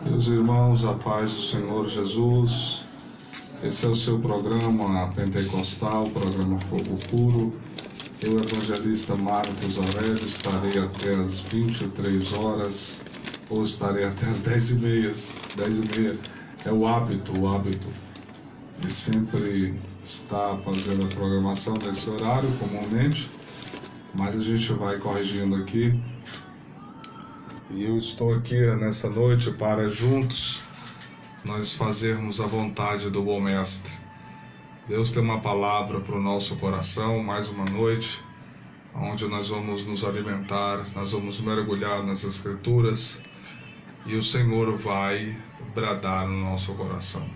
Meus irmãos, a paz do Senhor Jesus. Esse é o seu programa pentecostal, programa Fogo Puro. Eu, evangelista Marcos Aurélio, estarei até as 23 horas, ou estarei até as 10h30. 10h30 é o hábito de sempre estar fazendo a programação nesse horário, comumente, mas a gente vai corrigindo aqui. E eu estou aqui nessa noite para juntos nós fazermos a vontade do bom mestre. Deus tem uma palavra para o nosso coração, mais uma noite, onde nós vamos nos alimentar, nós vamos mergulhar nas Escrituras e o Senhor vai bradar no nosso coração.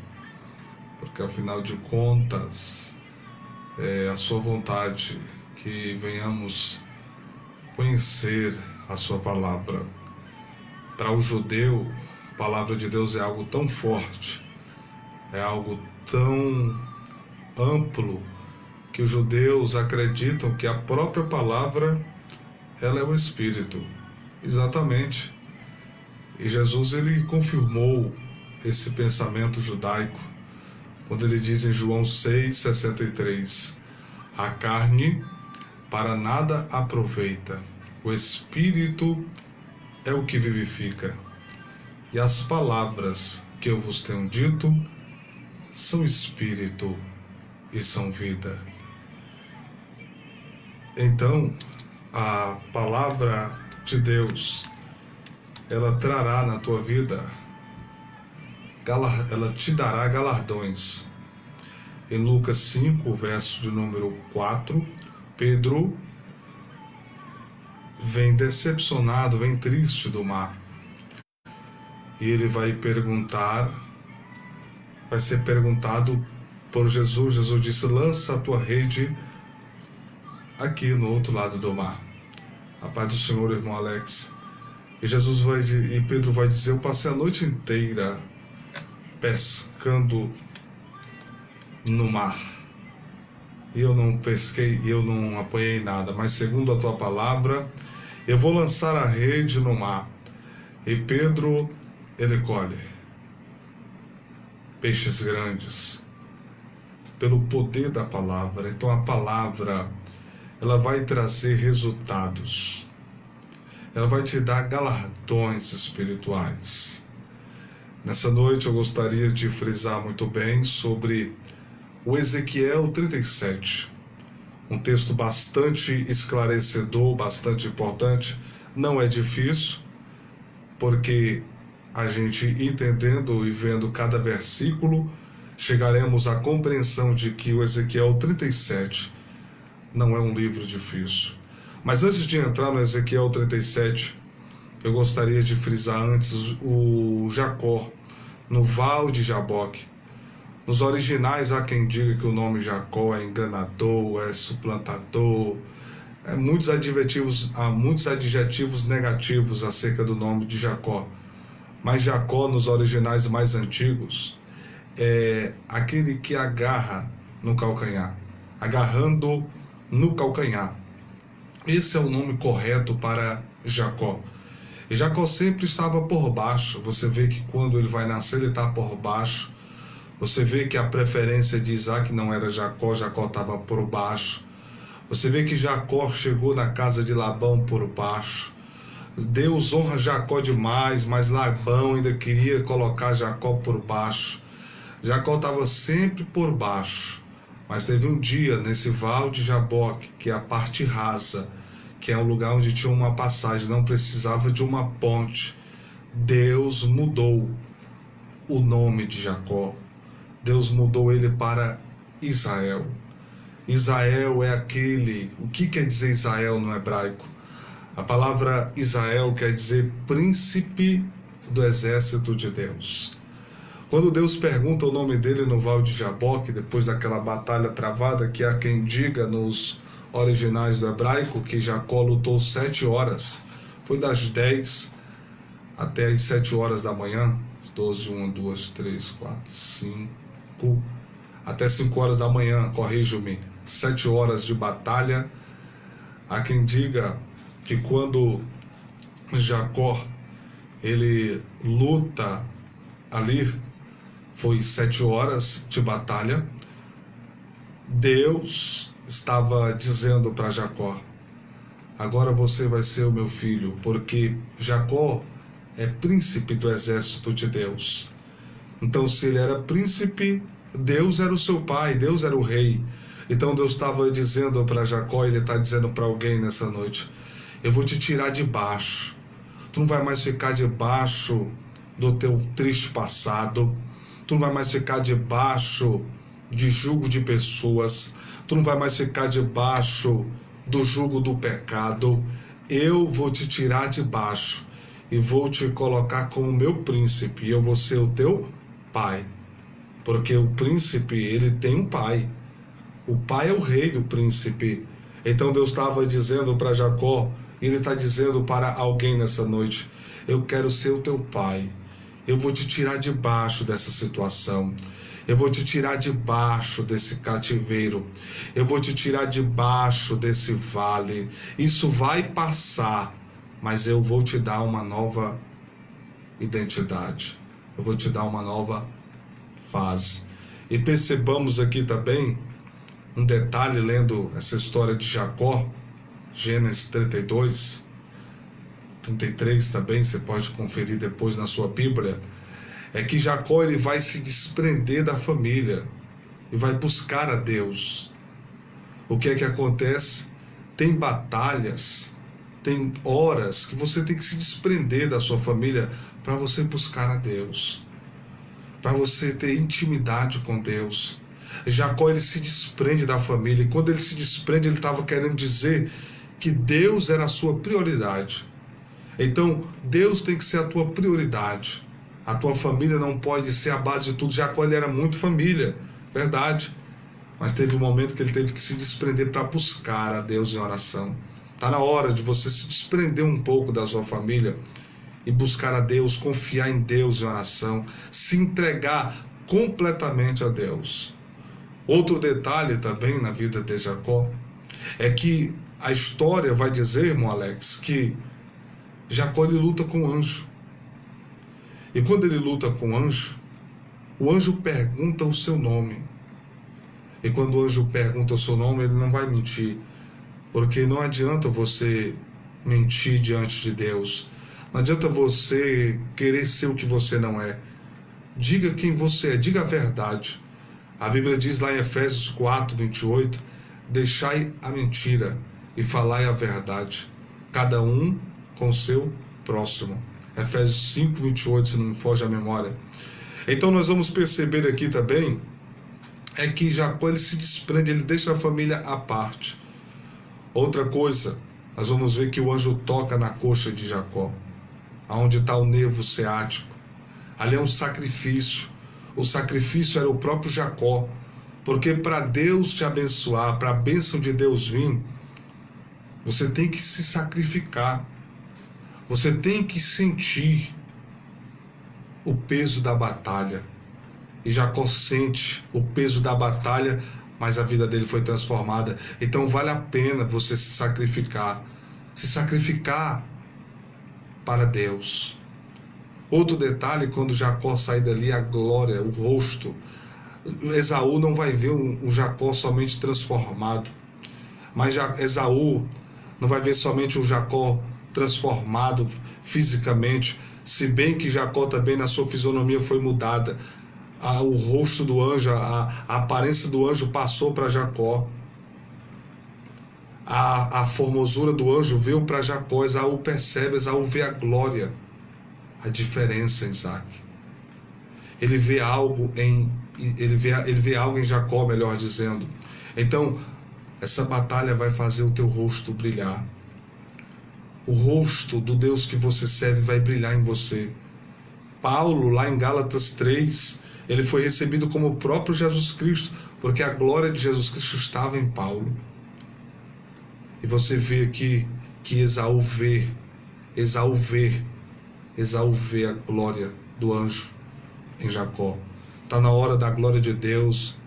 Porque afinal de contas, é a sua vontade que venhamos conhecer a sua palavra. Para o judeu, a palavra de Deus é algo tão forte, é algo tão amplo, que os judeus acreditam que a própria palavra, ela é o Espírito. Exatamente. E Jesus, ele confirmou esse pensamento judaico, quando ele diz em João 6,63, a carne para nada aproveita, o Espírito é o que vivifica. E as palavras que eu vos tenho dito são Espírito e são vida. Então, a palavra de Deus, ela trará na tua vida, ela te dará galardões. Em Lucas 5, verso de número 4, Pedro vem decepcionado, vem triste do mar. E ele vai ser perguntado por Jesus. Jesus disse: lança a tua rede aqui no outro lado do mar. A paz do Senhor, irmão Alex. E Pedro vai dizer: eu passei a noite inteira pescando no mar, e eu não pesquei, eu não apanhei nada, mas segundo a tua palavra, eu vou lançar a rede no mar. E Pedro, ele colhe peixes grandes, pelo poder da palavra. Então a palavra, ela vai trazer resultados, ela vai te dar galardões espirituais. Nessa noite eu gostaria de frisar muito bem sobre o Ezequiel 37, um texto bastante esclarecedor, bastante importante. Não é difícil, porque a gente entendendo e vendo cada versículo, chegaremos à compreensão de que o Ezequiel 37 não é um livro difícil. Mas antes de entrar no Ezequiel 37, eu gostaria de frisar antes o Jacó, no Val de Jaboque. Nos originais há quem diga que o nome Jacó é enganador, é suplantador, há muitos adjetivos negativos acerca do nome de Jacó. Mas Jacó, nos originais mais antigos, é aquele que agarra no calcanhar, agarrando no calcanhar. Esse é o nome correto para Jacó. E Jacó sempre estava por baixo. Você vê que quando ele vai nascer, ele está por baixo. Você vê que a preferência de Isaac não era Jacó, Jacó estava por baixo. Você vê que Jacó chegou na casa de Labão por baixo. Deus honra Jacó demais, mas Labão ainda queria colocar Jacó por baixo. Jacó estava sempre por baixo. Mas teve um dia nesse Val de Jaboque, que é a parte rasa, que é um lugar onde tinha uma passagem, não precisava de uma ponte. Deus mudou o nome de Jacó. Deus mudou ele para Israel. Israel é aquele... O que quer dizer Israel no hebraico? A palavra Israel quer dizer príncipe do exército de Deus. Quando Deus pergunta o nome dele no Val de Jaboque, depois daquela batalha travada, que há quem diga nos originais do hebraico que Jacó lutou 7 horas, foi das 10 até as 7 horas da manhã, 12, 1, 2, 3, 4, 5, até 5 horas da manhã, corrijo-me, 7 horas de batalha. Há quem diga que quando Jacó ele luta ali, foi 7 horas de batalha. Deus estava dizendo para Jacó: agora você vai ser o meu filho, porque Jacó é príncipe do exército de Deus. Então, se ele era príncipe, Deus era o seu pai, Deus era o rei. Então Deus estava dizendo para Jacó, ele está dizendo para alguém nessa noite: eu vou te tirar de baixo. Tu não vai mais ficar debaixo do teu triste passado. Tu não vai mais ficar debaixo de jugo de pessoas. Tu não vai mais ficar debaixo do jugo do pecado. Eu vou te tirar de baixo e vou te colocar como meu príncipe. E eu vou ser o teu pai. Porque o príncipe, ele tem um pai. O pai é o rei do príncipe. Então Deus estava dizendo para Jacó, e ele está dizendo para alguém nessa noite: eu quero ser o teu pai. Eu vou te tirar de baixo dessa situação. Eu vou te tirar de baixo desse cativeiro. Eu vou te tirar de baixo desse vale. Isso vai passar, mas eu vou te dar uma nova identidade. Eu vou te dar uma nova fase. E percebamos aqui também um detalhe, lendo essa história de Jacó, Gênesis 32, 33 também, você pode conferir depois na sua Bíblia, é que Jacó ele vai se desprender da família e vai buscar a Deus. O que é que acontece? Tem batalhas, tem horas que você tem que se desprender da sua família para você buscar a Deus, para você ter intimidade com Deus. Jacó ele se desprende da família, e quando ele se desprende, ele estava querendo dizer que Deus era a sua prioridade. Então, Deus tem que ser a tua prioridade. A tua família não pode ser a base de tudo. Jacó ele era muito família, verdade. Mas teve um momento que ele teve que se desprender para buscar a Deus em oração. Está na hora de você se desprender um pouco da sua família e buscar a Deus, confiar em Deus em oração, se entregar completamente a Deus. Outro detalhe também na vida de Jacó é que a história vai dizer, irmão Alex, que Jacó ele luta com o anjo. E quando ele luta com o anjo pergunta o seu nome. E quando o anjo pergunta o seu nome, ele não vai mentir. Porque não adianta você mentir diante de Deus. Não adianta você querer ser o que você não é. Diga quem você é, diga a verdade. A Bíblia diz lá em Efésios 4, 28, deixai a mentira e falai a verdade, cada um com o seu próximo. Efésios 5, 28, se não me foge a memória. Então nós vamos perceber aqui também, é que Jacó ele se desprende, ele deixa a família à parte. Outra coisa, nós vamos ver que o anjo toca na coxa de Jacó, onde está o nervo ciático. Ali é um sacrifício. O sacrifício era o próprio Jacó, porque para Deus te abençoar, para a bênção de Deus vir, você tem que se sacrificar, você tem que sentir o peso da batalha. E Jacó sente o peso da batalha, mas a vida dele foi transformada. Então vale a pena você se sacrificar para Deus. Outro detalhe, quando Jacó sai dali, a glória, o rosto. Esaú não vai ver o Jacó somente transformado, mas Esaú não vai ver somente o Jacó transformado fisicamente, se bem que Jacó também na sua fisionomia foi mudada. O rosto do anjo, a aparência do anjo passou para Jacó. A formosura do anjo veio para Jacó. Esaú percebe, Esaú vê a glória. A diferença em Isaac. Ele vê algo em Jacó, melhor dizendo. Então, essa batalha vai fazer o teu rosto brilhar. O rosto do Deus que você serve vai brilhar em você. Paulo, lá em Gálatas 3, ele foi recebido como o próprio Jesus Cristo, porque a glória de Jesus Cristo estava em Paulo. E você vê aqui que Esaú vê a glória do anjo em Jacó. Está na hora da glória de Deus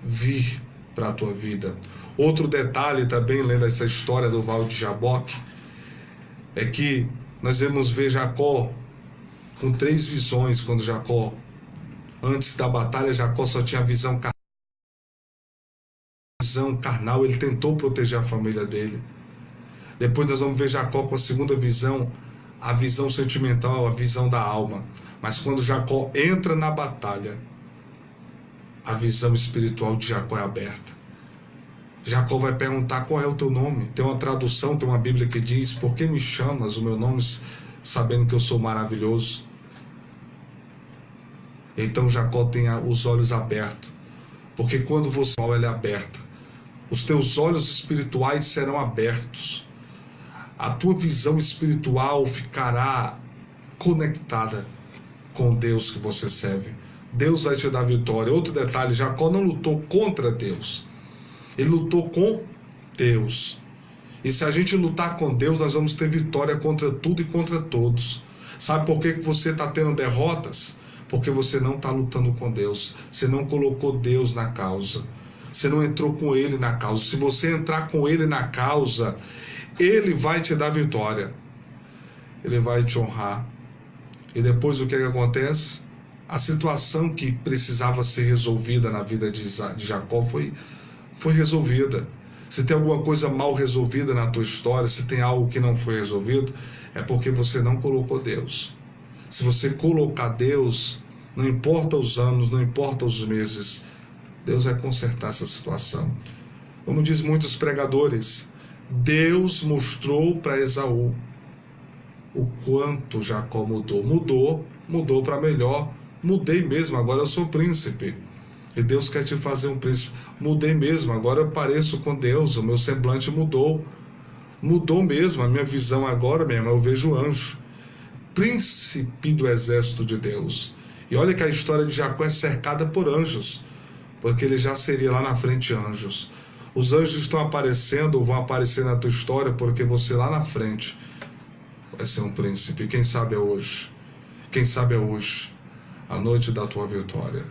vir para a tua vida. Outro detalhe também, lendo essa história do Vale de Jaboque, é que nós vamos ver Jacó com 3 visões, quando Jacó, antes da batalha, Jacó só tinha visão carnal, ele tentou proteger a família dele. Depois nós vamos ver Jacó com a segunda visão, a visão sentimental, a visão da alma. Mas quando Jacó entra na batalha, a visão espiritual de Jacó é aberta. Jacó vai perguntar: qual é o teu nome? Tem uma tradução, tem uma Bíblia que diz: por que me chamas o meu nome, sabendo que eu sou maravilhoso? Então Jacó tem os olhos abertos, porque quando você ela é aberta, os teus olhos espirituais serão abertos. A tua visão espiritual ficará conectada com Deus que você serve. Deus vai te dar vitória. Outro detalhe: Jacó não lutou contra Deus, ele lutou com Deus. E se a gente lutar com Deus, nós vamos ter vitória contra tudo e contra todos. Sabe por que você está tendo derrotas? Porque você não está lutando com Deus. Você não colocou Deus na causa. Você não entrou com Ele na causa. Se você entrar com Ele na causa, Ele vai te dar vitória. Ele vai te honrar. E depois o que acontece? A situação que precisava ser resolvida na vida de Jacó foi resolvida. Se tem alguma coisa mal resolvida na tua história, se tem algo que não foi resolvido, é porque você não colocou Deus. Se você colocar Deus, não importa os anos, não importa os meses, Deus vai consertar essa situação. Como diz muitos pregadores, Deus mostrou para Esaú o quanto Jacó mudou. Mudou para melhor. Mudei mesmo, agora eu sou príncipe. E Deus quer te fazer um príncipe. Mudei mesmo, agora eu pareço com Deus, o meu semblante mudou. Mudou mesmo, a minha visão agora mesmo, eu vejo anjo. Príncipe do exército de Deus. E olha que a história de Jacó é cercada por anjos, porque ele já seria lá na frente anjos. Os anjos estão aparecendo, ou vão aparecer na tua história, porque você lá na frente vai ser um príncipe. Quem sabe é hoje. Quem sabe é hoje a noite da tua vitória.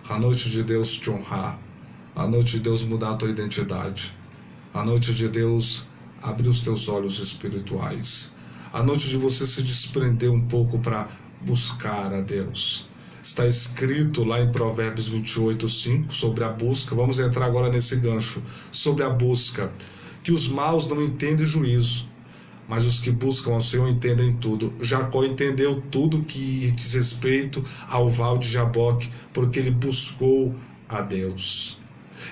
A noite de Deus te honrar. A noite de Deus mudar a tua identidade. A noite de Deus abrir os teus olhos espirituais. A noite de você se desprender um pouco para buscar a Deus. Está escrito lá em Provérbios 28:5 sobre a busca. Vamos entrar agora nesse gancho. Sobre a busca. Que os maus não entendem juízo, mas os que buscam ao Senhor entendem tudo. Jacó entendeu tudo que diz respeito ao Val de Jaboque, porque ele buscou a Deus.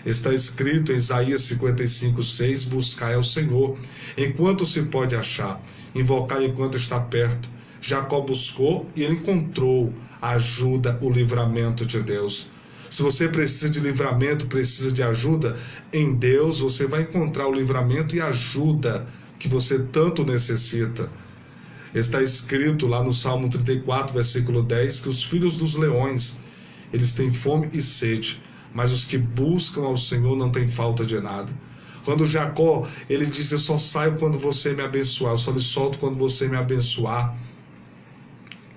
Está escrito em Isaías 55:6, buscai ao Senhor enquanto se pode achar, invocar enquanto está perto. Jacó buscou e ele encontrou a ajuda, o livramento de Deus. Se você precisa de livramento, precisa de ajuda, em Deus você vai encontrar o livramento e a ajuda que você tanto necessita. Está escrito lá no Salmo 34, versículo 10, que os filhos dos leões, eles têm fome e sede, mas os que buscam ao Senhor não têm falta de nada. Quando Jacó, ele disse: eu só saio quando você me abençoar, eu só lhe solto quando você me abençoar.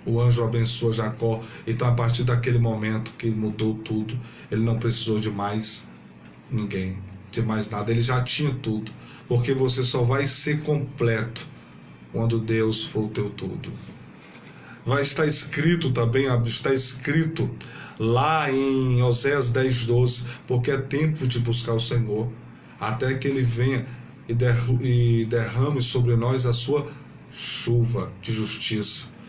O anjo abençoa Jacó. Então, a partir daquele momento que mudou tudo, ele não precisou de mais ninguém, de mais nada. Ele já tinha tudo, porque você só vai ser completo quando Deus for o teu tudo. Vai estar escrito também, está escrito lá em Oséias 10:12, porque é tempo de buscar o Senhor, até que Ele venha e derrame sobre nós a sua chuva de justiça.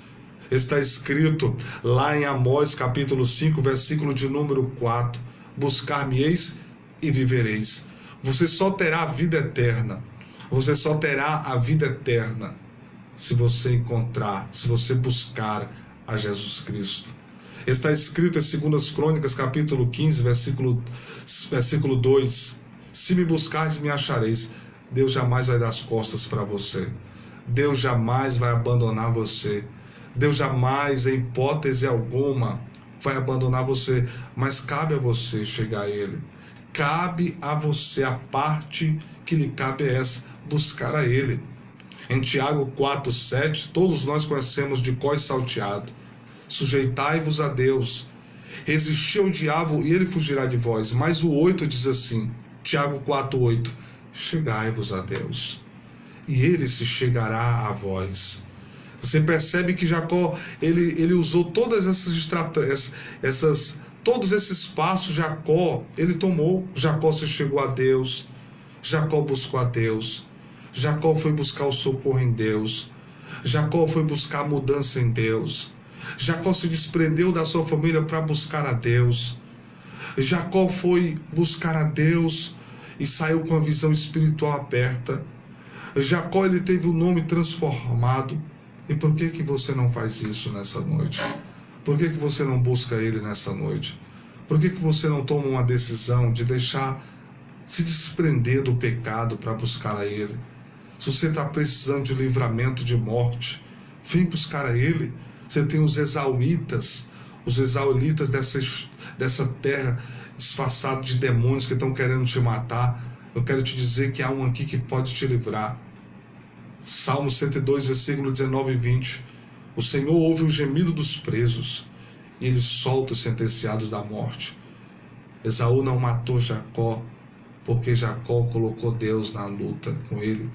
Está escrito lá em Amós capítulo 5, versículo de número 4, buscar-me-eis e vivereis. Você só terá a vida eterna, você só terá a vida eterna se você encontrar, se você buscar a Jesus Cristo. Está escrito em 2 Crônicas capítulo 15, versículo 2, se me buscardes, me achareis. Deus jamais vai dar as costas para você. Deus jamais vai abandonar você. Deus jamais, em hipótese alguma, vai abandonar você. Mas cabe a você chegar a Ele. Cabe a você, a parte que lhe cabe é essa, buscar a Ele. Em Tiago 4:7, todos nós conhecemos de cós salteado. Sujeitai-vos a Deus. Resisti ao diabo e ele fugirá de vós. Mas o 8 diz assim, Tiago 4:8, chegai-vos a Deus, e ele se chegará a vós. Você percebe que Jacó, ele usou todas essas estratégias, todos esses passos. Jacó, ele tomou. Jacó se chegou a Deus. Jacó buscou a Deus. Jacó foi buscar o socorro em Deus. Jacó foi buscar a mudança em Deus. Jacó se desprendeu da sua família para buscar a Deus. Jacó foi buscar a Deus e saiu com a visão espiritual aberta. Jacó, ele teve o nome transformado. E por que você não faz isso nessa noite? Por que você não busca Ele nessa noite? Por que você não toma uma decisão de deixar se desprender do pecado para buscar a Ele? Se você está precisando de livramento de morte, vem buscar a Ele. Você tem os exauritas dessa terra, disfarçados de demônios que estão querendo te matar. Eu quero te dizer que há um aqui que pode te livrar. Salmo 102, versículo 19 e 20. O Senhor ouve o gemido dos presos e Ele solta os sentenciados da morte. Esaú não matou Jacó, porque Jacó colocou Deus na luta com ele.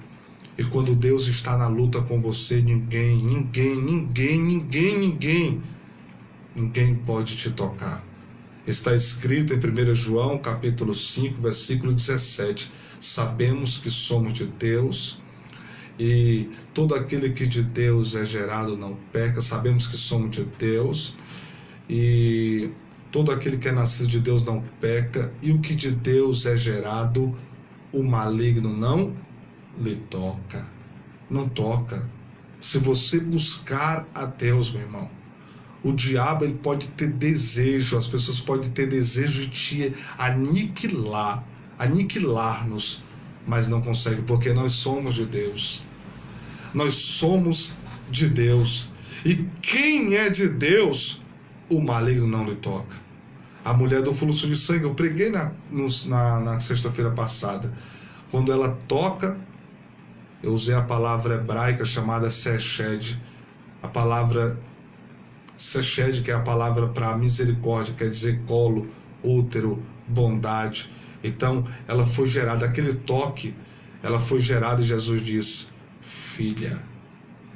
E quando Deus está na luta com você, ninguém pode te tocar. Está escrito em 1 João, capítulo 5, versículo 17. Sabemos que somos de Deus, e todo aquele que de Deus é gerado não peca. Sabemos que somos de Deus, e todo aquele que é nascido de Deus não peca, e o que de Deus é gerado, o maligno não lhe toca. Não toca. Se você buscar a Deus, meu irmão, o diabo, ele pode ter desejo, as pessoas podem ter desejo de te aniquilar-nos, mas não consegue, porque nós somos de Deus. Nós somos de Deus. E quem é de Deus, o maligno não lhe toca. A mulher do fluxo de sangue, eu preguei na sexta-feira passada. Quando ela toca, eu usei a palavra hebraica chamada seshed. A palavra seshed, que é a palavra para misericórdia, quer dizer colo, útero, bondade. Então, ela foi gerada, aquele toque, ela foi gerada, e Jesus disse: filha,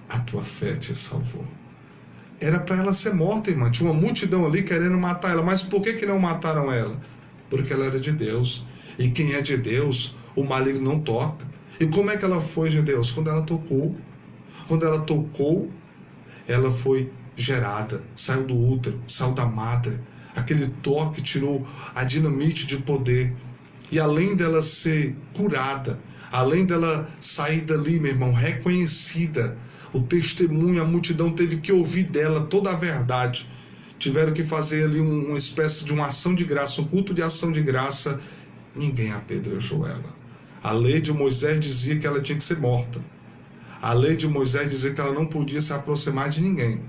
a tua fé te salvou. Era para ela ser morta, irmã. Tinha uma multidão ali querendo matar ela. Mas por que não mataram ela? Porque ela era de Deus. E quem é de Deus, o maligno não toca. E como é que ela foi de Deus? Quando ela tocou. Quando ela tocou, ela foi gerada. Saiu do útero, saiu da madre. Aquele toque tirou a dinamite de poder. E além dela ser curada, além dela sair dali, meu irmão, reconhecida, o testemunho, a multidão teve que ouvir dela toda a verdade. Tiveram que fazer ali uma espécie de uma ação de graça, um culto de ação de graça. Ninguém apedrejou ela. A lei de Moisés dizia que ela tinha que ser morta. A lei de Moisés dizia que ela não podia se aproximar de ninguém.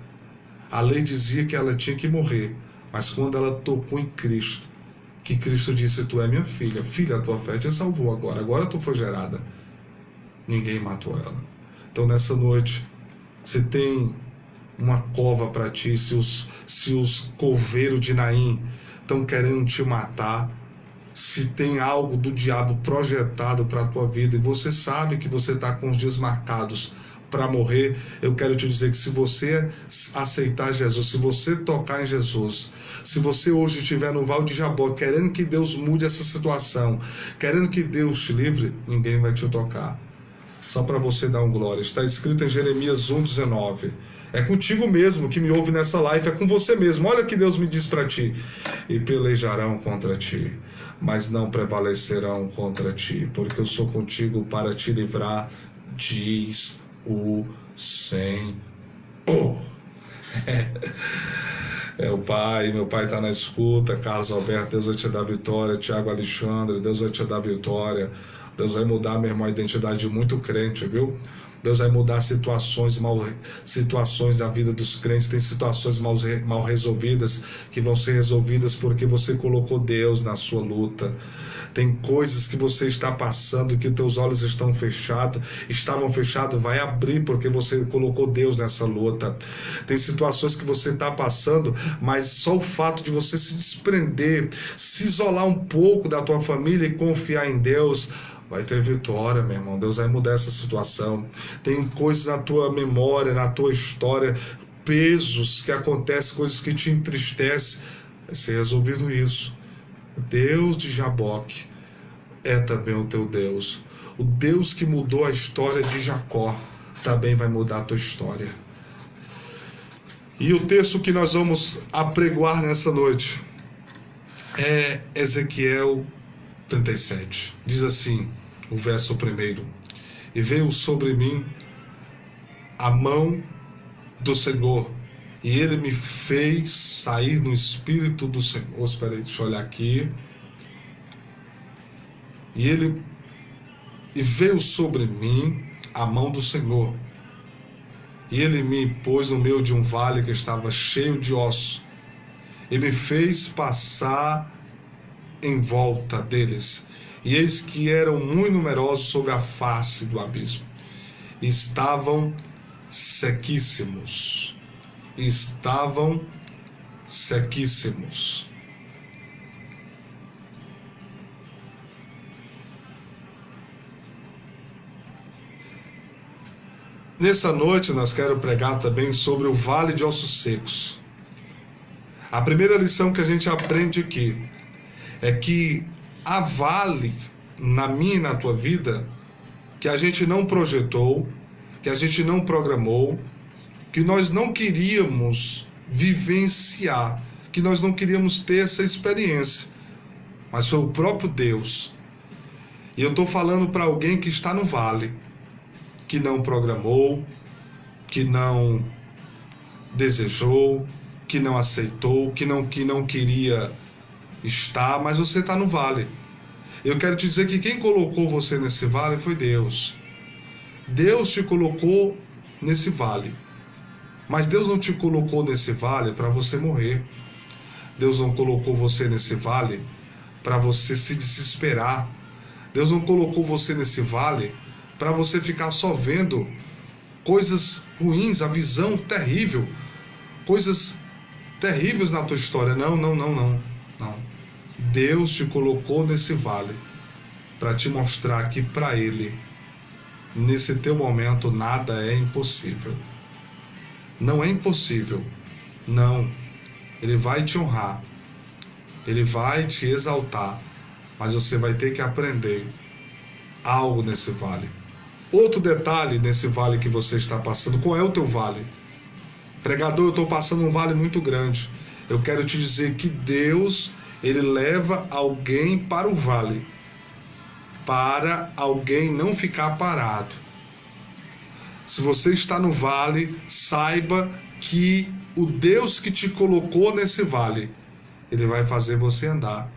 A lei dizia que ela tinha que morrer. Mas quando ela tocou em Cristo, que Cristo disse: tu é minha filha, filha, a tua fé te salvou agora tu foi gerada. Ninguém matou ela. Então nessa noite, se tem uma cova para ti, se os coveiros de Naim estão querendo te matar, se tem algo do diabo projetado para a tua vida, e você sabe que você está com os dias marcados para morrer, eu quero te dizer que se você aceitar Jesus, se você tocar em Jesus, se você hoje estiver no Vale de Jabó, querendo que Deus mude essa situação, querendo que Deus te livre, ninguém vai te tocar. Só para você dar um glória. Está escrito em Jeremias 1,19. É contigo mesmo que me ouve nessa live, é com você mesmo. Olha o que Deus me diz para ti: e pelejarão contra ti, mas não prevalecerão contra ti, porque eu sou contigo para te livrar, diz o Senhor. É o Pai, meu Pai está na escuta. Carlos Alberto, Deus vai te dar vitória. Tiago Alexandre, Deus vai te dar vitória. Deus vai mudar, meu irmão, a identidade de muito crente, viu? Deus vai mudar situações da vida dos crentes. Tem situações mal resolvidas que vão ser resolvidas porque você colocou Deus na sua luta. Tem coisas que você está passando que teus olhos estavam fechados, vai abrir porque você colocou Deus nessa luta. Tem situações que você está passando, mas só o fato de você se desprender, se isolar um pouco da tua família e confiar em Deus, vai ter vitória, meu irmão. Deus vai mudar essa situação. tem coisas na tua memória, na tua história, pesos que acontecem, coisas que te entristecem. Vai ser resolvido isso. O Deus de Jaboque é também o teu Deus. O Deus que mudou a história de Jacó também vai mudar a tua história. E o texto que nós vamos apregoar nessa noite é Ezequiel 37. Diz assim, o verso 1: E veio sobre mim a mão do Senhor, e ele me fez sair no Espírito do Senhor. Espera aí, deixa eu olhar aqui. E veio sobre mim a mão do Senhor, e ele me pôs no meio de um vale que estava cheio de ossos, e me fez passar em volta deles, e eis que eram muito numerosos sobre a face do abismo, e estavam sequíssimos. Nessa noite nós quero pregar também sobre o vale de ossos secos. A primeira lição que a gente aprende aqui é que há vale na minha e na tua vida que a gente não projetou, que a gente não programou, que nós não queríamos vivenciar, que nós não queríamos ter essa experiência, mas foi o próprio Deus. E eu estou falando para alguém que está no vale, que não programou, que não desejou, que não aceitou, que não queria estar, mas você está no vale. Eu quero te dizer que quem colocou você nesse vale foi Deus. Deus te colocou nesse vale. Mas Deus não te colocou nesse vale para você morrer. Deus não colocou você nesse vale para você se desesperar. Deus não colocou você nesse vale para você ficar só vendo coisas ruins, a visão terrível, coisas terríveis na tua história. Não. Deus te colocou nesse vale para te mostrar que para Ele, nesse teu momento, nada é impossível. Não é impossível, não. Ele vai te honrar, Ele vai te exaltar, mas você vai ter que aprender algo nesse vale. Outro detalhe nesse vale que você está passando, qual é o teu vale? Pregador, eu estou passando um vale muito grande. Eu quero te dizer que Deus, Ele leva alguém para o vale, para alguém não ficar parado. Se você está no vale, saiba que o Deus que te colocou nesse vale, Ele vai fazer você andar.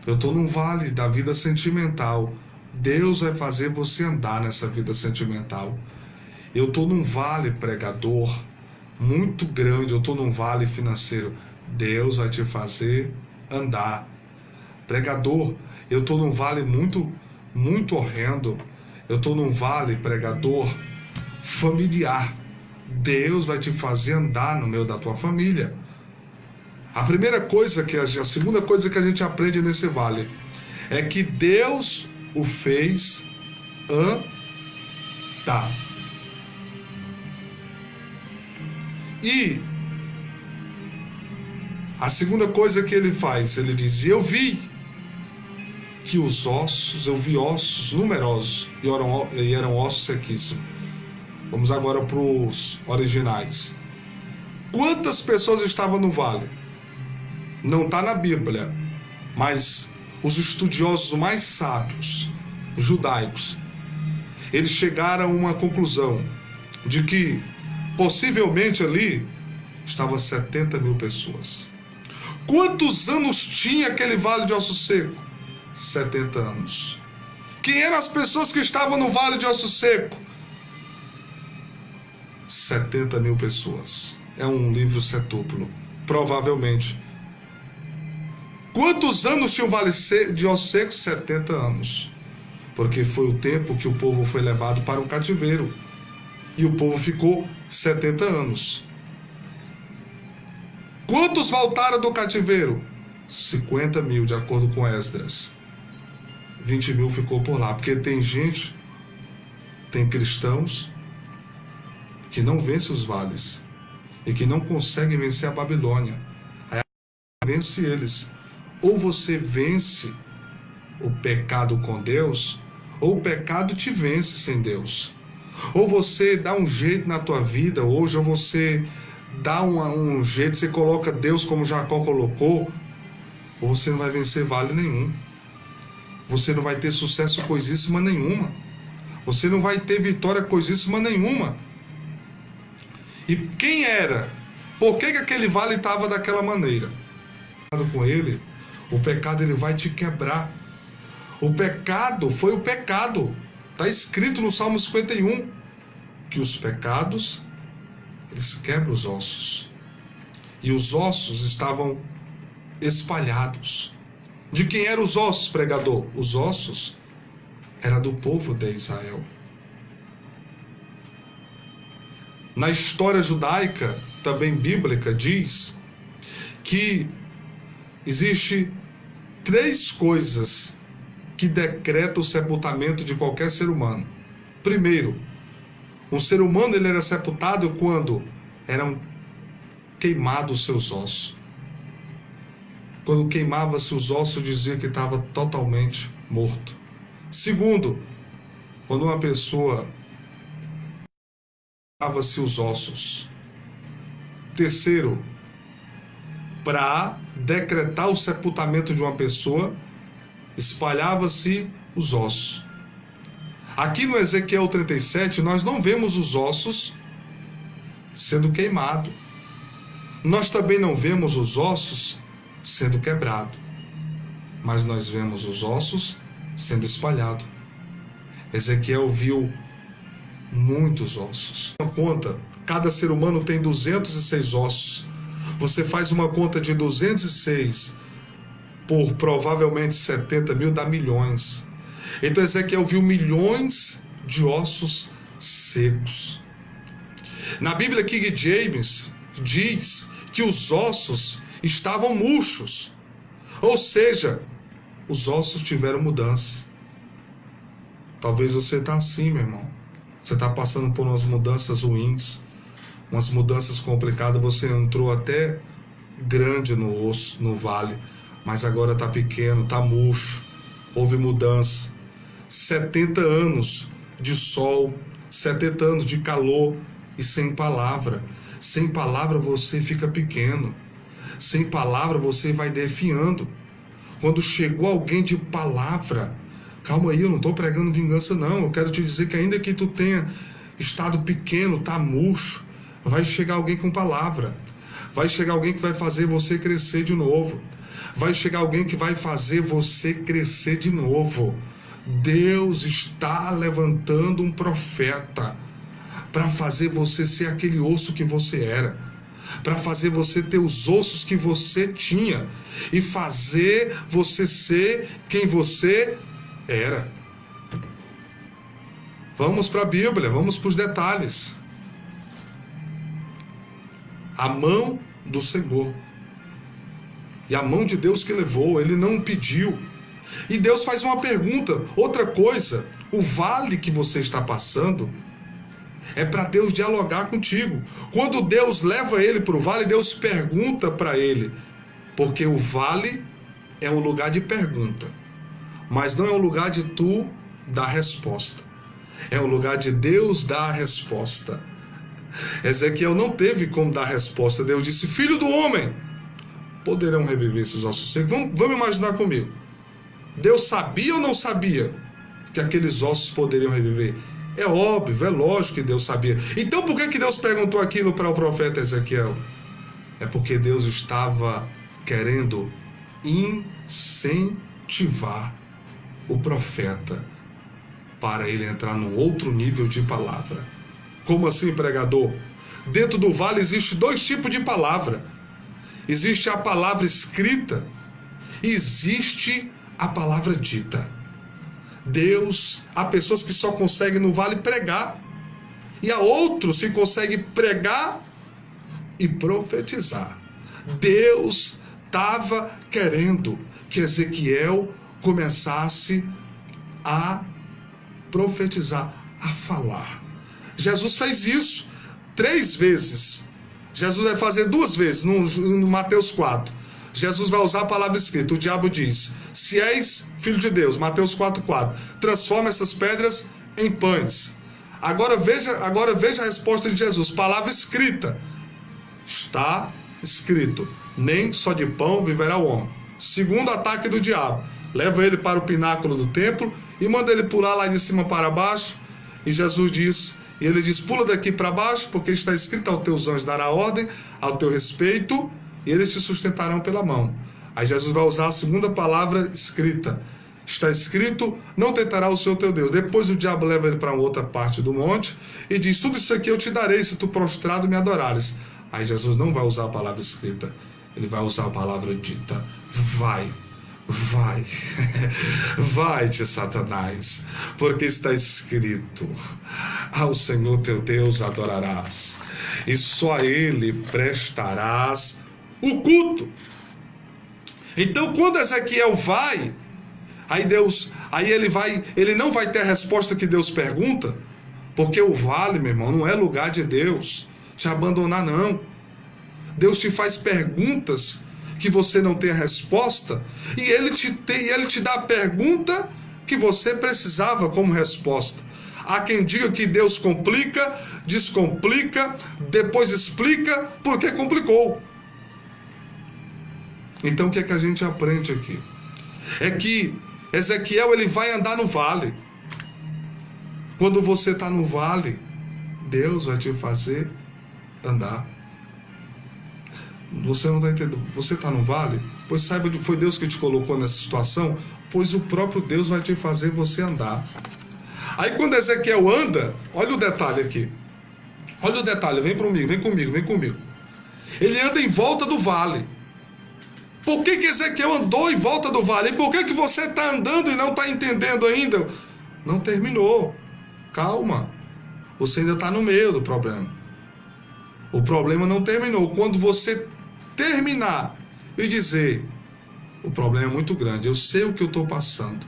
Eu estou num vale da vida sentimental. Deus vai fazer você andar nessa vida sentimental. Eu estou num vale, pregador, muito grande. Eu estou num vale financeiro. Deus vai te fazer andar. Pregador, eu estou num vale muito horrendo. Eu estou num vale, pregador, familiar. Deus vai te fazer andar no meio da tua família. A segunda coisa que a gente aprende nesse vale é que Deus o fez andar. E a segunda coisa que ele faz, ele diz: eu vi ossos numerosos e eram ossos sequíssimos. Vamos agora para os originais. Quantas pessoas estavam no vale? Não está na Bíblia, mas os estudiosos mais sábios, judaicos, eles chegaram a uma conclusão de que possivelmente ali estavam 70 mil pessoas. Quantos anos tinha aquele vale de ossos seco? 70 anos. Quem eram as pessoas que estavam no vale de osso seco? 70 mil pessoas. É um livro setúplo, provavelmente. Quantos anos tinha o vale de ossos secos? 70 anos. Porque foi o tempo que o povo foi levado para um cativeiro. E o povo ficou 70 anos. Quantos voltaram do cativeiro? 50 mil, de acordo com Esdras. 20 mil ficou por lá. Porque tem gente Tem cristãos que não vencem os vales e que não conseguem vencer a Babilônia. Aí vence eles. Ou você vence o pecado com Deus, ou o pecado te vence sem Deus. Ou você dá um jeito na tua vida hoje, ou você dá um jeito, você coloca Deus como Jacó colocou, ou você não vai vencer vale nenhum. Você não vai ter sucesso coisíssima nenhuma. Você não vai ter vitória coisíssima nenhuma. E quem era? Por que aquele vale estava daquela maneira? Com ele, o pecado ele vai te quebrar. O pecado foi o pecado. Está escrito no Salmo 51 que os pecados, eles quebram os ossos. E os ossos estavam espalhados. De quem eram os ossos, pregador? Os ossos era do povo de Israel. Na história judaica, também bíblica, diz que existe 3 coisas que decretam o sepultamento de qualquer ser humano. Primeiro, um ser humano ele era sepultado quando eram queimados os seus ossos. Quando queimava-se os ossos, dizia que estava totalmente morto. Segundo, quando uma pessoa queimava-se os ossos. Terceiro, para decretar o sepultamento de uma pessoa, espalhava-se os ossos. Aqui no Ezequiel 37, nós não vemos os ossos sendo queimados. Nós também não vemos os ossos sendo quebrados. Mas nós vemos os ossos sendo espalhados. Ezequiel viu muitos ossos. Uma conta, cada ser humano tem 206 ossos. Você faz uma conta de 206 por provavelmente 70 mil, dá milhões. Então Ezequiel viu milhões de ossos secos. Na Bíblia King James diz que os ossos estavam murchos. Ou seja, os ossos tiveram mudança. Talvez você está assim, meu irmão. Você está passando por umas mudanças ruins, umas mudanças complicadas. Você entrou até grande no osso, no vale, mas agora está pequeno, está murcho. Houve mudança. 70 anos de sol, 70 anos de calor e sem palavra. Sem palavra você fica pequeno. Sem palavra você vai definhando. Quando chegou alguém de palavra, calma aí, eu não estou pregando vingança não, eu quero te dizer que ainda que tu tenha estado pequeno, tá murcho, vai chegar alguém com palavra. Vai chegar alguém que vai fazer você crescer de novo. Vai chegar alguém que vai fazer você crescer de novo. Deus está levantando um profeta para fazer você ser aquele osso que você era, para fazer você ter os ossos que você tinha e fazer você ser quem você era. Vamos para a Bíblia, vamos para os detalhes. A mão do Senhor. E a mão de Deus que levou, ele não pediu. E Deus faz uma pergunta, outra coisa, o vale que você está passando é para Deus dialogar contigo. Quando Deus leva ele para o vale, Deus pergunta para ele, porque o vale é um lugar de pergunta, mas não é um lugar de tu dar resposta, é um lugar de Deus dar a resposta. Ezequiel não teve como dar resposta. Deus disse: filho do homem, poderão reviver esses ossos secos? Vamos imaginar comigo. Deus sabia ou não sabia que aqueles ossos poderiam reviver? É óbvio, é lógico que Deus sabia. Então por que Deus perguntou aquilo para o profeta Ezequiel? É porque Deus estava querendo incentivar o profeta para ele entrar num outro nível de palavra. Como assim, pregador? Dentro do vale existe 2 tipos de palavra. Existe a palavra escrita e existe a palavra dita. Deus, há pessoas que só conseguem no vale pregar, e há outros que conseguem pregar e profetizar. Deus estava querendo que Ezequiel começasse a profetizar. a falar. Jesus fez isso 3 vezes. Jesus vai fazer 2 vezes no Mateus 4. Jesus vai usar a palavra escrita. O diabo diz: se és filho de Deus, Mateus 4:4, transforma essas pedras em pães. Agora veja a resposta de Jesus. Palavra escrita. Está escrito: nem só de pão viverá o homem. Segundo ataque do diabo. Leva ele para o pináculo do templo e manda ele pular lá de cima para baixo. E Jesus diz, e ele diz: pula daqui para baixo, porque está escrito: aos teus anjos dará ordem ao teu respeito, e eles te sustentarão pela mão. Aí Jesus vai usar a segunda palavra escrita. Está escrito: não tentará o Senhor teu Deus. Depois o diabo leva ele para uma outra parte do monte e diz: tudo isso aqui eu te darei se tu prostrado me adorares. Aí Jesus não vai usar a palavra escrita, ele vai usar a palavra dita: vai. Vai-te, Satanás, porque está escrito: ao Senhor teu Deus adorarás, e só a Ele prestarás o culto. Então, quando Ezequiel vai, ele não vai ter a resposta que Deus pergunta, porque o vale, meu irmão, não é lugar de Deus te abandonar, não. Deus te faz perguntas que você não tem a resposta, e ele te dá a pergunta que você precisava como resposta. Há quem diga que Deus complica, descomplica, depois explica porque complicou. Então o que é que a gente aprende aqui? É que Ezequiel, ele vai andar no vale. Quando você está no vale, Deus vai te fazer andar. Você não está entendendo? Você está no vale? Pois saiba que foi Deus que te colocou nessa situação, pois o próprio Deus vai te fazer você andar. Aí quando Ezequiel anda, olha o detalhe aqui. Olha o detalhe, vem comigo. Ele anda em volta do vale. Por que Ezequiel andou em volta do vale? E por que você está andando e não está entendendo ainda? Não terminou. Calma. Você ainda está no meio do problema. O problema não terminou. Quando você terminar e dizer: o problema é muito grande, eu sei o que eu estou passando,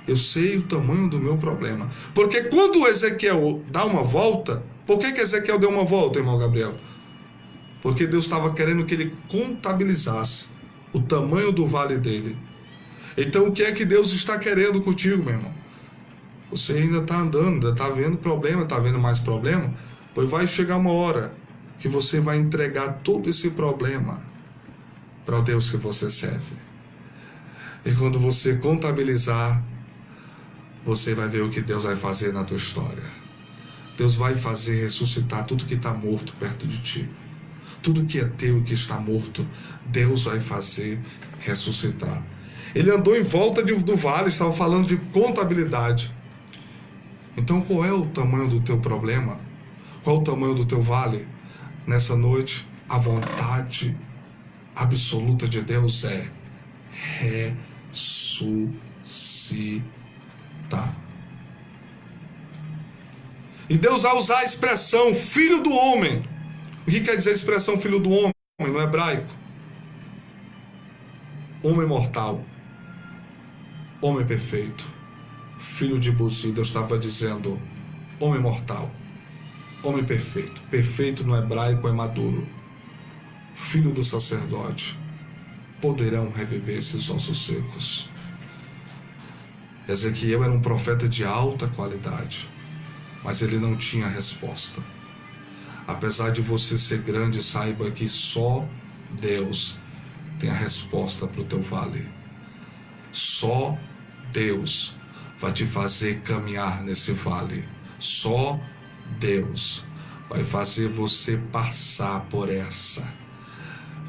eu sei o tamanho do meu problema. Porque quando Ezequiel dá uma volta, por que Ezequiel deu uma volta, irmão Gabriel? Porque Deus estava querendo que ele contabilizasse o tamanho do vale dele. Então o que é que Deus está querendo contigo, meu irmão? Você ainda está andando, ainda está vendo problema, está vendo mais problema, pois vai chegar uma hora que você vai entregar todo esse problema para o Deus que você serve. E quando você contabilizar, você vai ver o que Deus vai fazer na tua história. Deus vai fazer ressuscitar tudo que está morto perto de ti. Tudo que é teu e que está morto, Deus vai fazer ressuscitar. Ele andou em volta do vale, estava falando de contabilidade. Então qual é o tamanho do teu problema? Qual o tamanho do teu vale? Nessa noite, a vontade absoluta de Deus é ressuscitar. E Deus vai usar a expressão filho do homem. O que quer dizer a expressão filho do homem no hebraico? Homem mortal, homem perfeito, filho de Buzi. Deus estava dizendo homem mortal, homem perfeito. Perfeito no hebraico é maduro. Filho do sacerdote. Poderão reviver esses ossos secos. Ezequiel era um profeta de alta qualidade, mas ele não tinha resposta. Apesar de você ser grande, saiba que só Deus tem a resposta para o teu vale. Só Deus vai te fazer caminhar nesse vale. Só Deus vai fazer você passar por essa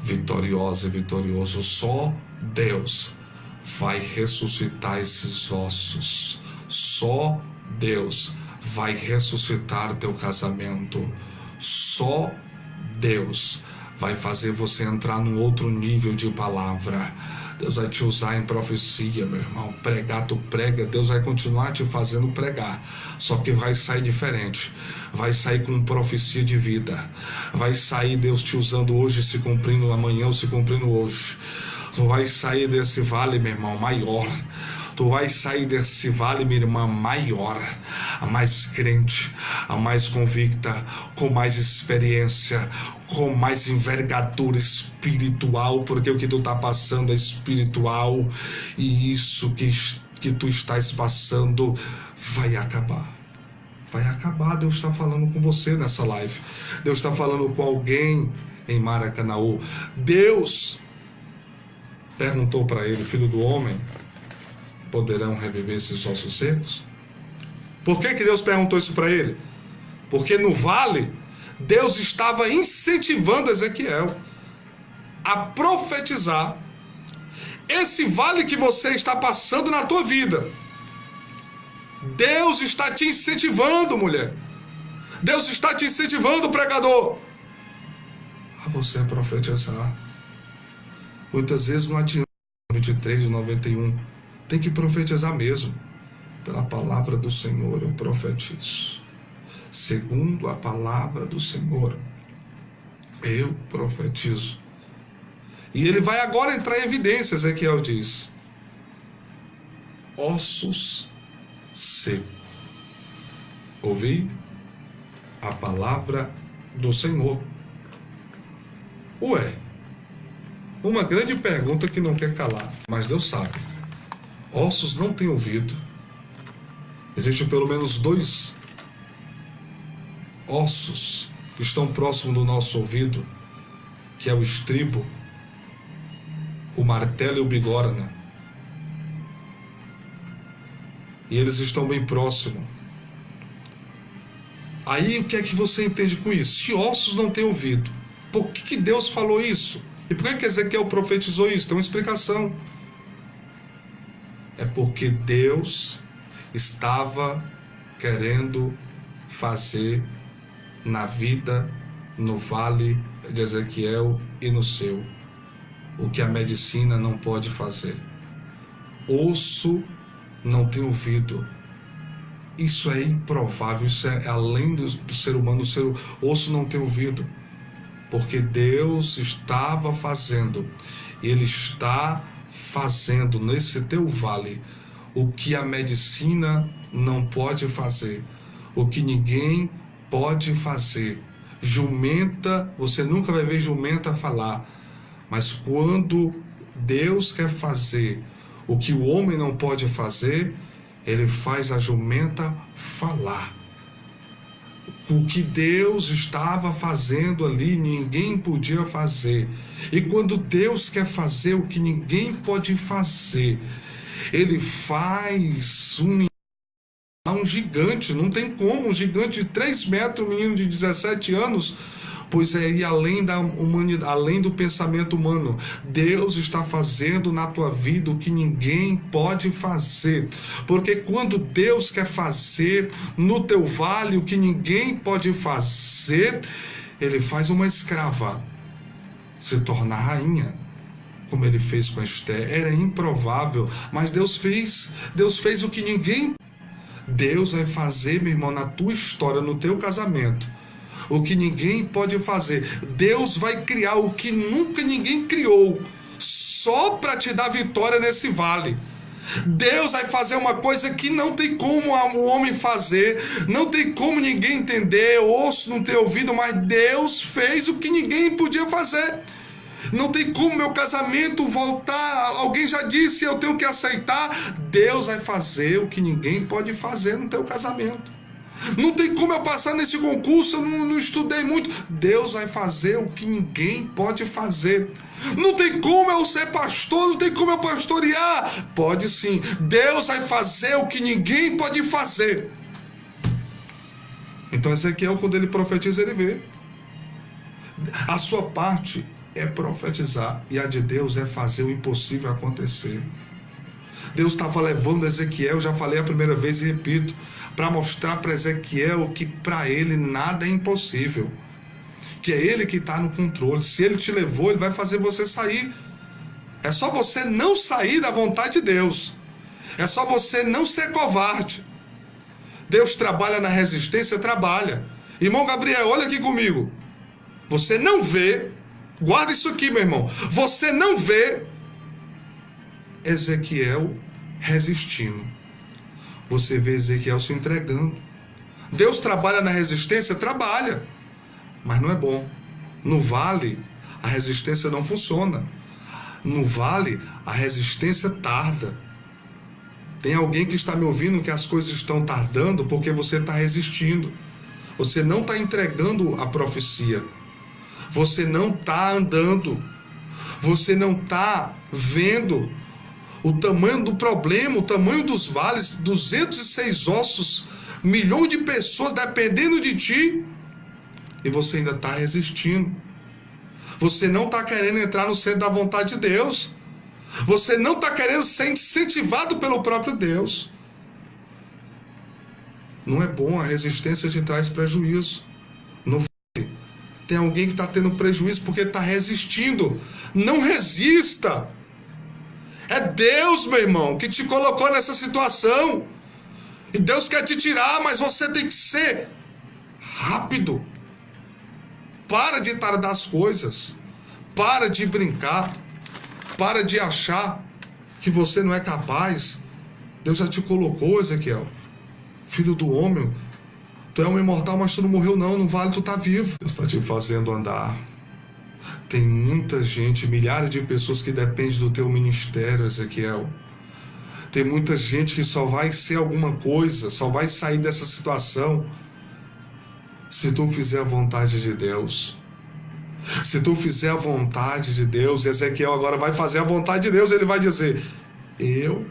vitoriosa e vitorioso. Só Deus vai ressuscitar esses ossos. Só Deus vai ressuscitar teu casamento. Só Deus vai fazer você entrar num outro nível de palavra. Deus vai te usar em profecia, meu irmão. Pregar, tu prega, Deus vai continuar te fazendo pregar. Só que vai sair diferente. Vai sair com profecia de vida. Vai sair Deus te usando hoje, se cumprindo amanhã ou se cumprindo hoje. Tu vai sair desse vale, meu irmão, maior. Tu vai sair desse vale, minha irmã, maior, a mais crente, a mais convicta, com mais experiência, com mais envergadura espiritual, porque o que tu está passando é espiritual, e isso que tu estás passando vai acabar. Vai acabar. Deus está falando com você nessa live. Deus está falando com alguém em Maracanaú. Deus perguntou para ele: filho do homem, poderão reviver esses ossos secos? Por que Deus perguntou isso para ele? Porque no vale, Deus estava incentivando Ezequiel a profetizar. Esse vale que você está passando na tua vida, Deus está te incentivando, mulher. Deus está te incentivando, pregador, a você profetizar. Muitas vezes não adianta 23 e 91. Tem que profetizar mesmo. Pela palavra do Senhor eu profetizo. Segundo a palavra do Senhor, eu profetizo. E ele vai agora entrar em evidência. Ezequiel diz: ossos secos. Ouvi a palavra do Senhor. Ué, uma grande pergunta que não quer calar, mas Deus sabe. Ossos não têm ouvido. Existem pelo menos 2 ossos que estão próximos do nosso ouvido, que é o estribo, o martelo e o bigorna. E eles estão bem próximos. Aí o que é que você entende com isso? Se ossos não têm ouvido, por que Deus falou isso? E por que Ezequiel profetizou isso? Tem uma explicação. É porque Deus estava querendo fazer na vida, no vale de Ezequiel e no seu, o que a medicina não pode fazer. Osso não tem ouvido. Isso é improvável, isso é além do ser humano. O osso não tem ouvido, porque Deus estava fazendo, Ele está fazendo nesse teu vale o que a medicina não pode fazer, o que ninguém pode fazer. Jumenta, você nunca vai ver jumenta falar, mas quando Deus quer fazer o que o homem não pode fazer, Ele faz a jumenta falar. O que Deus estava fazendo ali, ninguém podia fazer. E quando Deus quer fazer o que ninguém pode fazer, Ele faz um gigante. Não tem como, um gigante de 3 metros, um menino de 17 anos, pois é ir além da humanidade, além do pensamento humano. Deus está fazendo na tua vida o que ninguém pode fazer, porque quando Deus quer fazer no teu vale o que ninguém pode fazer, Ele faz uma escrava se tornar rainha, como Ele fez com Esther. Era improvável, mas Deus fez o que ninguém. Deus vai fazer, meu irmão, na tua história, no teu casamento, o que ninguém pode fazer. Deus vai criar o que nunca ninguém criou, só para te dar vitória nesse vale. Deus vai fazer uma coisa que não tem como o homem fazer, não tem como ninguém entender, osso não ter ouvido, mas Deus fez o que ninguém podia fazer. Não tem como meu casamento voltar. Alguém já disse, eu tenho que aceitar. Deus vai fazer o que ninguém pode fazer no teu casamento. Não tem como eu passar nesse concurso, eu não estudei muito. Deus vai fazer o que ninguém pode fazer. Não tem como eu ser pastor, não tem como eu pastorear. Pode sim. Deus vai fazer o que ninguém pode fazer. Então Ezequiel, quando ele profetiza, ele vê. A sua parte é profetizar, e a de Deus é fazer o impossível acontecer. Deus estava levando Ezequiel, já falei a primeira vez e repito, para mostrar para Ezequiel que para ele nada é impossível, que é Ele que está no controle. Se Ele te levou, Ele vai fazer você sair. É só você não sair da vontade de Deus, é só você não ser covarde. Deus trabalha na resistência, trabalha. Irmão Gabriel, olha aqui comigo. Você não vê, guarda isso aqui, meu irmão, você não vê Ezequiel resistindo. Você vê Ezequiel se entregando. Deus trabalha na resistência? Trabalha, mas não é bom. No vale, a resistência não funciona. No vale, a resistência tarda. Tem alguém que está me ouvindo que as coisas estão tardando porque você está resistindo. Você não está entregando a profecia. Você não está andando. Você não está vendo o tamanho do problema, o tamanho dos vales, 206 ossos, milhões de pessoas dependendo de ti, e você ainda está resistindo. Você não está querendo entrar no centro da vontade de Deus. Você não está querendo ser incentivado pelo próprio Deus. Não é bom, a resistência te traz prejuízo. No vale, tem alguém que está tendo prejuízo porque está resistindo. Não resista. É Deus, meu irmão, que te colocou nessa situação. E Deus quer te tirar, mas você tem que ser rápido. Para de tardar as coisas. Para de brincar. Para de achar que você não é capaz. Deus já te colocou, Ezequiel. Filho do homem. Tu é um imortal, mas tu não morreu não. No vale tu tá vivo. Deus está te fazendo andar. Tem muita gente, milhares de pessoas que dependem do teu ministério, Ezequiel. Tem muita gente que só vai ser alguma coisa, só vai sair dessa situação se tu fizer a vontade de Deus. Se tu fizer a vontade de Deus, Ezequiel agora vai fazer a vontade de Deus, ele vai dizer: eu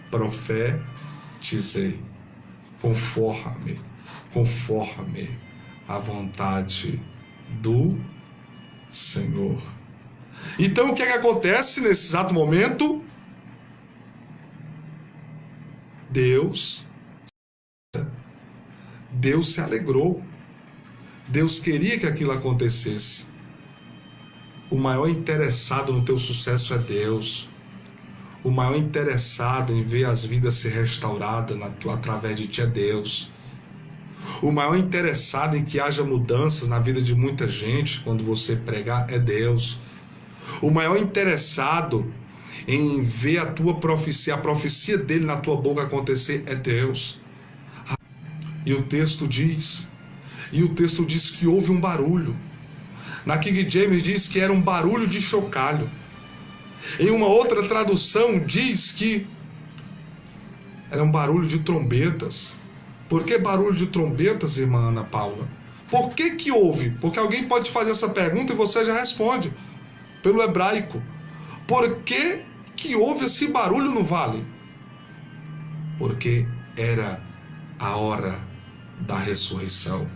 profetizei, conforme a vontade do Senhor. Então o que é que acontece nesse exato momento? Deus se alegrou. Deus queria que aquilo acontecesse. O maior interessado no teu sucesso é Deus. O maior interessado em ver as vidas ser restauradas através de ti é Deus. O maior interessado em que haja mudanças na vida de muita gente quando você pregar é Deus. O maior interessado em ver a tua profecia, a profecia dele na tua boca acontecer é Deus. E o texto diz que houve um barulho. Na King James diz que era um barulho de chocalho. Em uma outra tradução diz que era um barulho de trombetas. Por que barulho de trombetas, irmã Ana Paula? Por que que houve? Porque alguém pode fazer essa pergunta e você já responde. Pelo hebraico. Por que que houve esse barulho no vale? Porque era a hora da ressurreição.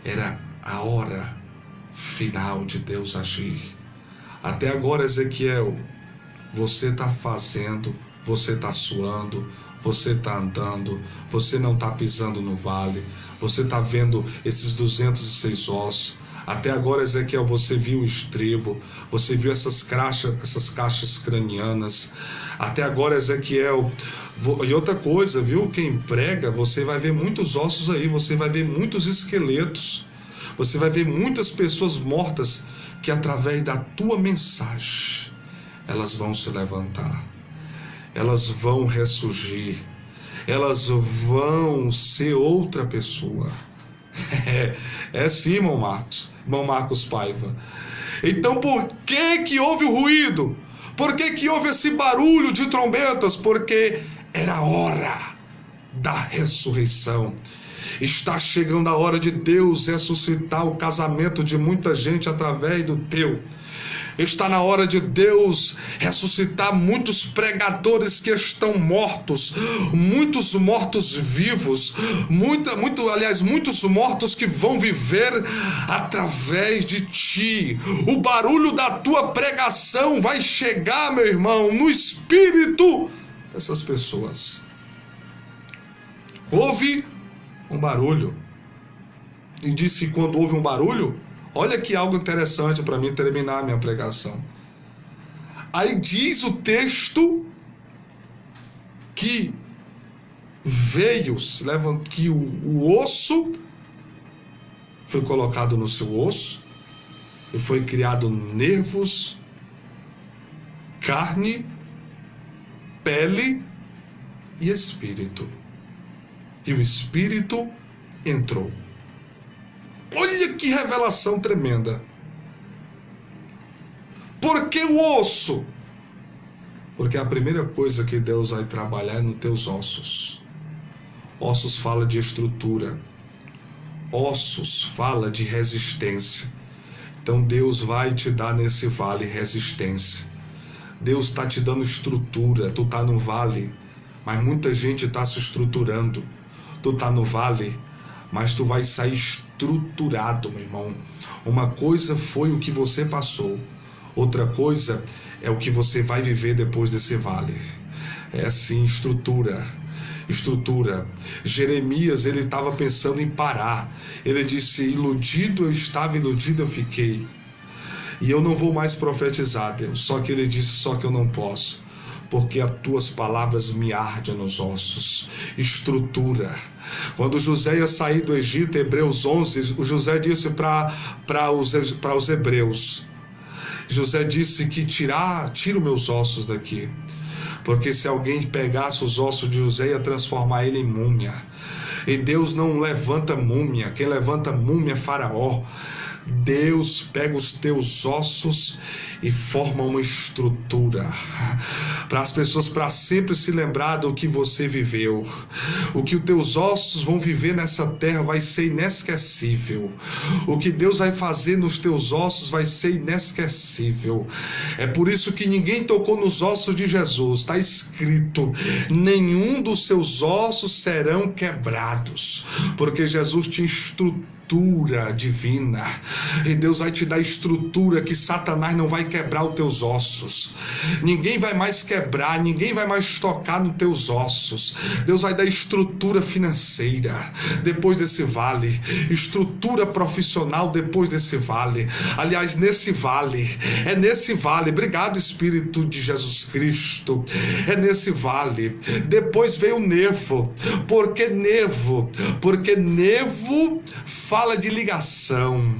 Era a hora final de Deus agir. Até agora, Ezequiel, você está fazendo, você está suando, você está andando, você não está pisando no vale, você está vendo esses 206 ossos. Até agora, Ezequiel, você viu o estribo, você viu essas caixas cranianas. Até agora, Ezequiel, e outra coisa, viu? Quem prega, você vai ver muitos ossos aí, você vai ver muitos esqueletos, você vai ver muitas pessoas mortas que através da tua mensagem, elas vão se levantar, elas vão ressurgir, elas vão ser outra pessoa. É sim, irmão Marcos Paiva. Então por que que houve o ruído? Por que que houve esse barulho de trombetas? Porque era a hora da ressurreição. Está chegando a hora de Deus ressuscitar o casamento de muita gente através do teu. Está na hora de Deus ressuscitar muitos pregadores que estão mortos, muitos mortos vivos, muitos mortos que vão viver através de ti. O barulho da tua pregação vai chegar, meu irmão, no espírito dessas pessoas. Houve um barulho. E disse que quando houve um barulho, olha que algo interessante para mim terminar a minha pregação. Aí diz o texto que veio, que o osso foi colocado no seu osso, e foi criado nervos, carne, pele e espírito. E o espírito entrou. Olha que revelação tremenda. Por que o osso? Porque a primeira coisa que Deus vai trabalhar é nos teus ossos. Ossos fala de estrutura. Ossos fala de resistência. Então Deus vai te dar nesse vale resistência. Deus está te dando estrutura. Tu está no vale, mas muita gente está se estruturando. Tu está no vale, mas tu vai sair estruturado, meu irmão. Uma coisa foi o que você passou. Outra coisa é o que você vai viver depois desse vale. É assim, estrutura. Jeremias, ele estava pensando em parar. Ele disse, iludido eu estava, iludido eu fiquei. E eu não vou mais profetizar, Deus. Só que ele disse, só que eu não posso. Porque as tuas palavras me ardem nos ossos. Estrutura. Quando José ia sair do Egito, Hebreus 11, o José disse para os hebreus, José disse que tira os meus ossos daqui. Porque se alguém pegasse os ossos de José, ia transformar ele em múmia. E Deus não levanta múmia. Quem levanta múmia é Faraó. Deus pega os teus ossos e forma uma estrutura para as pessoas para sempre se lembrar do que você viveu. O que os teus ossos vão viver nessa terra vai ser inesquecível. O que Deus vai fazer nos teus ossos vai ser inesquecível. É por isso que ninguém tocou nos ossos de Jesus. Está escrito, nenhum dos seus ossos serão quebrados, porque Jesus tinha estrutura divina, e Deus vai te dar estrutura que Satanás não vai quebrar os teus ossos. Ninguém vai mais quebrar, ninguém vai mais tocar nos teus ossos. Deus vai dar estrutura financeira depois desse vale, estrutura profissional depois desse vale. Aliás, nesse vale, obrigado Espírito de Jesus Cristo, é nesse vale. Depois veio o nevo. Por que nevo? Porque nevo fala de ligação.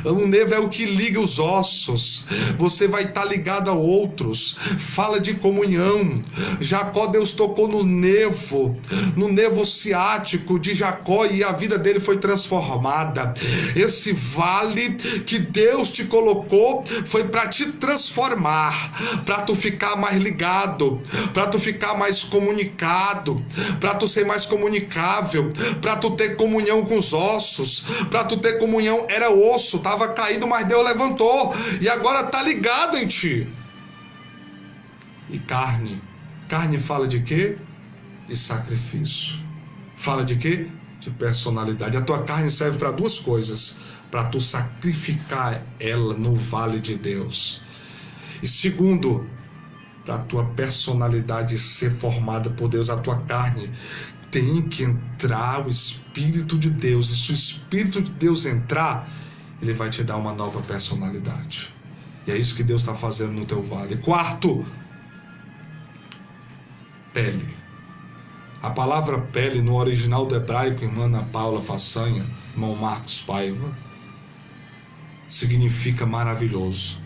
O nevo é o que liga os ossos. Você vai estar ligado a outros. Fala de comunhão. Jacó, Deus tocou no nevo ciático de Jacó, e a vida dele foi transformada. Esse vale que Deus te colocou foi para te transformar, para tu ficar mais ligado, para tu ficar mais comunicado, para tu ser mais comunicável, para tu ter comunhão com os ossos, para tu ter comunhão. Era osso, estava caído, mas Deus levantou e agora está ligado em ti. E carne fala de quê? De sacrifício. Fala de quê? De personalidade. A tua carne serve para duas coisas: para tu sacrificar ela no vale de Deus, e segundo, para a tua personalidade ser formada por Deus. A tua carne tem que entrar o Espírito de Deus, e se o Espírito de Deus entrar, ele vai te dar uma nova personalidade. E é isso que Deus está fazendo no teu vale. Quarto, pele. A palavra pele no original do hebraico, irmã Ana Paula Façanha, irmão Marcos Paiva, significa maravilhoso.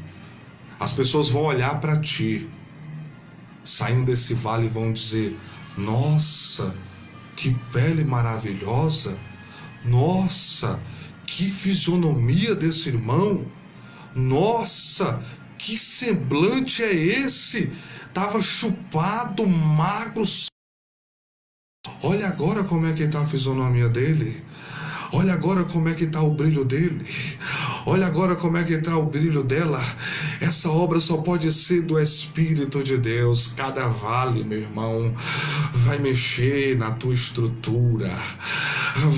As pessoas vão olhar para ti, saindo desse vale, e vão dizer, nossa, que pele maravilhosa, nossa, que fisionomia desse irmão, nossa, que semblante é esse, estava chupado, magro, olha agora como é que está a fisionomia dele, olha agora como é que está o brilho dele, olha agora como é que está o brilho dela. Essa obra só pode ser do Espírito de Deus. Cada vale, meu irmão, vai mexer na tua estrutura,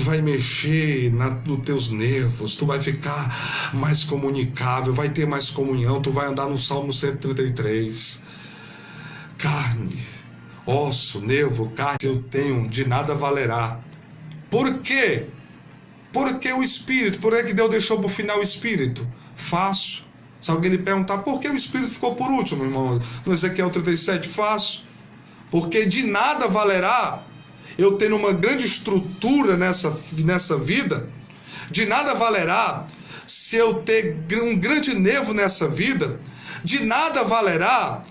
vai mexer nos teus nervos, tu vai ficar mais comunicável, vai ter mais comunhão, tu vai andar no Salmo 133. Carne, osso, nervo, carne eu tenho, de nada valerá. Por quê? Porque o Espírito, por que Deus deixou para o final o Espírito? Fácil. Se alguém lhe perguntar, por que o Espírito ficou por último, irmão? No Ezequiel 37, fácil. Porque de nada valerá eu ter uma grande estrutura nessa vida. De nada valerá se eu ter um grande nervo nessa vida. De nada valerá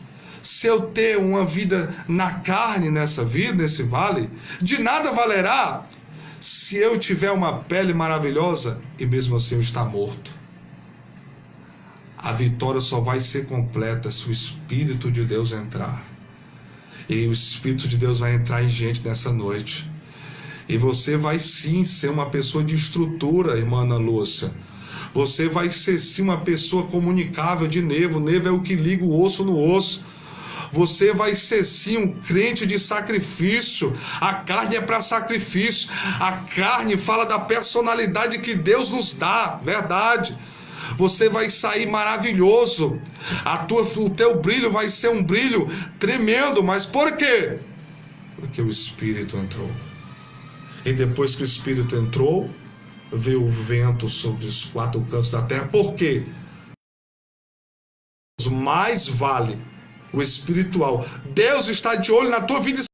se eu ter uma vida na carne nessa vida, nesse vale, de nada valerá se eu tiver uma pele maravilhosa e mesmo assim eu estar morto. A vitória só vai ser completa se o Espírito de Deus entrar. E o Espírito de Deus vai entrar em gente nessa noite. E você vai sim ser uma pessoa de estrutura, irmã Ana Lúcia. Você vai ser sim uma pessoa comunicável de nervo. O nervo é o que liga o osso no osso. Você vai ser sim um crente de sacrifício. A carne é para sacrifício. A carne fala da personalidade que Deus nos dá, verdade. Você vai sair maravilhoso. O teu brilho vai ser um brilho tremendo. Mas por quê? Porque o Espírito entrou. E depois que o Espírito entrou, veio o vento sobre os quatro cantos da terra. Por quê? Mais vale o espiritual. Deus está de olho na tua vida